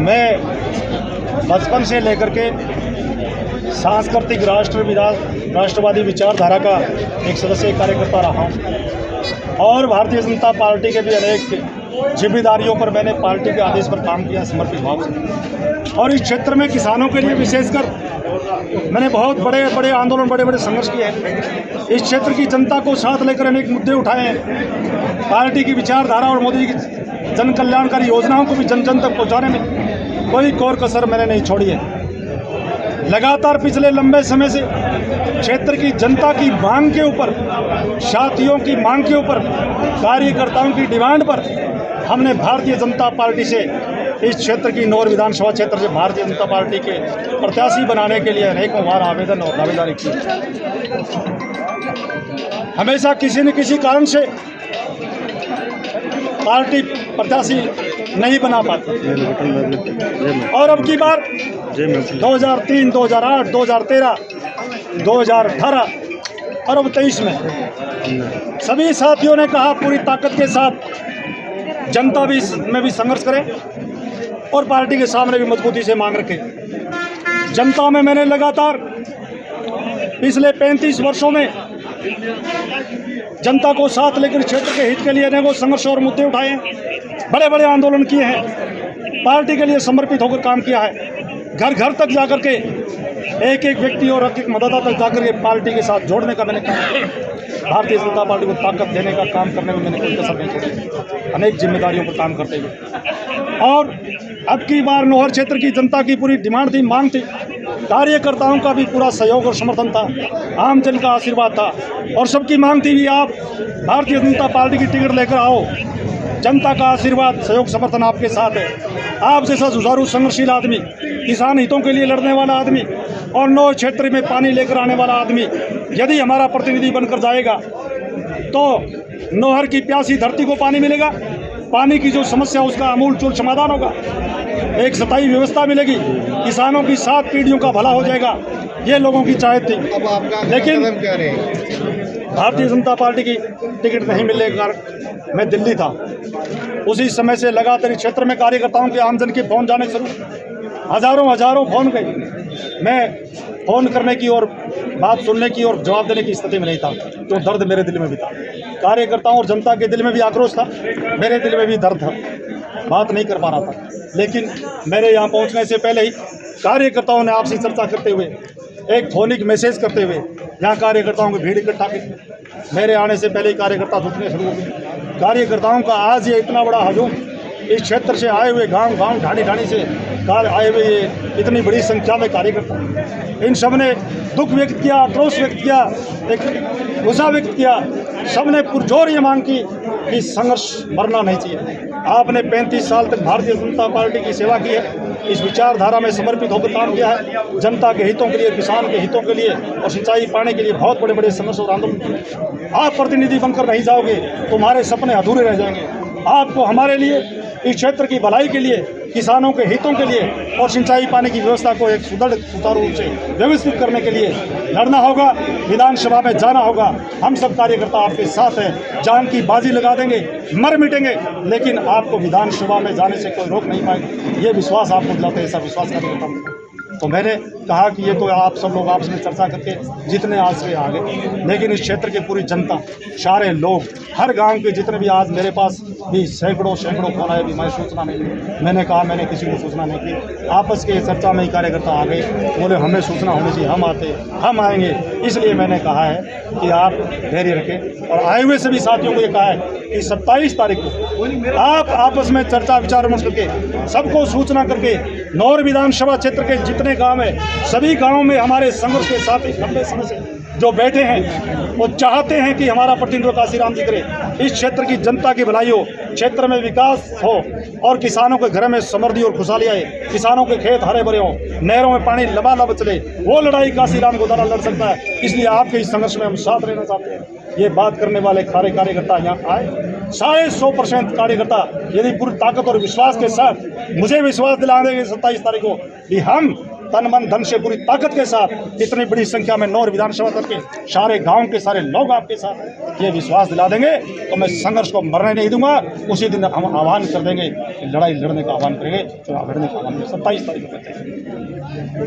मैं बचपन से लेकर के सांस्कृतिक राष्ट्रवादी विचारधारा का एक सदस्य कार्यकर्ता रहा हूँ और भारतीय जनता पार्टी के भी अनेक जिम्मेदारियों पर मैंने पार्टी के आदेश पर काम किया समर्पित भाव से। और इस क्षेत्र में किसानों के लिए विशेषकर मैंने बहुत बड़े बड़े आंदोलन, बड़े बड़े संघर्ष किए हैं। इस क्षेत्र की जनता को साथ लेकर अनेक मुद्दे उठाए हैं। पार्टी की विचारधारा और मोदी की जन कल्याणकारी योजनाओं को भी जन जन तक पहुँचाने में कोई कोर कसर मैंने नहीं छोड़ी है। लगातार पिछले लंबे समय से क्षेत्र की जनता की मांग के ऊपर, साथियों की मांग के ऊपर, कार्यकर्ताओं की डिमांड पर हमने भारतीय जनता पार्टी से इस क्षेत्र की नौर विधानसभा क्षेत्र से भारतीय जनता पार्टी के प्रत्याशी बनाने के लिए अनेकों बार आवेदन और दावेदारी की। हमेशा किसी न किसी कारण से पार्टी प्रत्याशी नहीं बना पाती और अब की बार 2003, 2008, 2013, 2018 और अब 23 में सभी साथियों ने कहा पूरी ताकत के साथ जनता भी में भी संघर्ष करें और पार्टी के सामने भी मजबूती से मांग रखें। जनता में मैंने लगातार पिछले 35 वर्षों में जनता को साथ लेकर क्षेत्र के हित के लिए अनेकों संघर्ष और मुद्दे उठाए हैं, बड़े बड़े आंदोलन किए हैं, पार्टी के लिए समर्पित होकर काम किया है। घर घर तक जाकर के एक एक व्यक्ति और एक एक मतदाता तक जाकर के पार्टी के साथ जोड़ने का मैंने काम किया। भारतीय जनता पार्टी को ताकत देने का काम करने में मैंने कोई कसर नहीं छोड़ी, अनेक जिम्मेदारियों पर काम करते हुए। और अब की बार नौहर क्षेत्र की जनता की पूरी डिमांड थी, मांग थी, कार्यकर्ताओं का भी पूरा सहयोग और समर्थन था, आम जन का आशीर्वाद था और सबकी मांग थी भी आप भारतीय जनता पार्टी की टिकट लेकर आओ। जनता का आशीर्वाद, सहयोग, समर्थन आपके साथ है। आप जैसा जुझारू संघर्षशील आदमी, किसान हितों के लिए लड़ने वाला आदमी और नौ क्षेत्र में पानी लेकर आने वाला आदमी यदि हमारा प्रतिनिधि बनकर जाएगा तो नौहर की प्यासी धरती को पानी मिलेगा, पानी की जो समस्या उसका आमूल-चूल समाधान होगा, एक स्थायी व्यवस्था मिलेगी, किसानों की 7 पीढ़ियों का भला हो जाएगा। ये लोगों की चाहत थी। लेकिन भारतीय जनता पार्टी की टिकट नहीं मिलने के कारण मैं दिल्ली था। उसी समय से लगातार इस क्षेत्र में कार्यकर्ताओं के, आमजन के फोन जाने शुरू, हजारों फोन गए। मैं फोन करने की और बात सुनने की और जवाब देने की स्थिति में नहीं था। तो दर्द मेरे दिल में भी था, कार्यकर्ताओं और जनता के दिल में भी आक्रोश था, मेरे दिल में भी दर्द था, बात नहीं कर पा रहा था। लेकिन मेरे यहाँ पहुँचने से पहले ही कार्यकर्ताओं ने आपसी चर्चा करते हुए, एक फोनिक मैसेज करते हुए यहाँ कार्यकर्ताओं की भीड़ इकट्ठा की। मेरे आने से पहले ही कार्यकर्ता जुटने शुरू हो गए। कार्यकर्ताओं का आज ये इतना बड़ा हजूम, इस क्षेत्र से आए हुए, गांव ढाणी से आए हुए ये इतनी बड़ी संख्या में कार्यकर्ता, इन सब ने दुख व्यक्त किया, आक्रोश व्यक्त किया, एक गुस्सा व्यक्त किया। सब ने पुरजोर ये मांग की कि संघर्ष मरना नहीं चाहिए। आपने 35 साल तक भारतीय जनता पार्टी की सेवा की है, इस विचारधारा में समर्पित होकर काम किया है, जनता के हितों के लिए, किसान के हितों के लिए और सिंचाई पाने के लिए बहुत बड़े बड़े संघर्ष और आंदोलन किए। आप प्रतिनिधि बनकर नहीं जाओगे, तुम्हारे सपने अधूरे रह जाएंगे। आपको हमारे लिए, इस क्षेत्र की भलाई के लिए, किसानों के हितों के लिए और सिंचाई पानी की व्यवस्था को एक सुचारू रूप से व्यवस्थित करने के लिए लड़ना होगा, विधानसभा में जाना होगा। हम सब कार्यकर्ता आपके साथ हैं, जान की बाजी लगा देंगे, मर मिटेंगे, लेकिन आपको विधानसभा में जाने से कोई रोक नहीं पाएगा। ये विश्वास आपको दिलाते हैं, ऐसा विश्वास कार्यकर्ता में। तो मैंने कहा कि ये तो आप सब लोग आपस में चर्चा करके जितने आज से आ गए, लेकिन इस क्षेत्र की पूरी जनता, सारे लोग, हर गांव के जितने भी, आज मेरे पास भी सैकड़ों फोन आए भी, मैं सूचना नहीं दी। मैंने कहा मैंने किसी को सूचना नहीं की। आपस के चर्चा में ही कार्यकर्ता आ गए, बोले हमें सूचना होनी चाहिए, हम आएंगे। इसलिए मैंने कहा है कि आप धैर्य रखें और आए हुए सभी साथियों को ये कहा है कि 27 तारीख को आप आपस में चर्चा विचार विमर्श करके, सबको सूचना करके, नौर विधानसभा क्षेत्र के जितने गांव हैं, सभी गांवों में हमारे संघर्ष के साथ ही लंबे समय से जो बैठे हैं वो चाहते हैं कि हमारा प्रतिनिधित्व काशीराम जी करे, इस क्षेत्र की जनता की भलाई हो, क्षेत्र में विकास हो और किसानों के घर में समृद्धि और खुशहाली आए, किसानों के खेत हरे भरे हों, नहरों में पानी लबालब चले। वो लड़ाई काशीराम गोदारा लड़ सकता है। इसलिए आपके इस संघर्ष में हम साथ रहना चाहते हैं। ये बात करने वाले सारे कार्यकर्ता यहाँ आए, 100% कार्यकर्ता यदि पूरी ताकत और विश्वास के साथ मुझे विश्वास दिला देंगे 27 तारीख को कि हम तन मन धन से पूरी ताकत के साथ इतनी बड़ी संख्या में 9 विधानसभा तक के सारे गांव के सारे लोग आपके साथ ये विश्वास दिला देंगे तो मैं संघर्ष को मरने नहीं दूंगा। उसी दिन हम आह्वान कर देंगे, लड़ाई लड़ने का आह्वान करेंगे, चुनाव लड़ने का आह्वान 27 तारीख को करते हैं।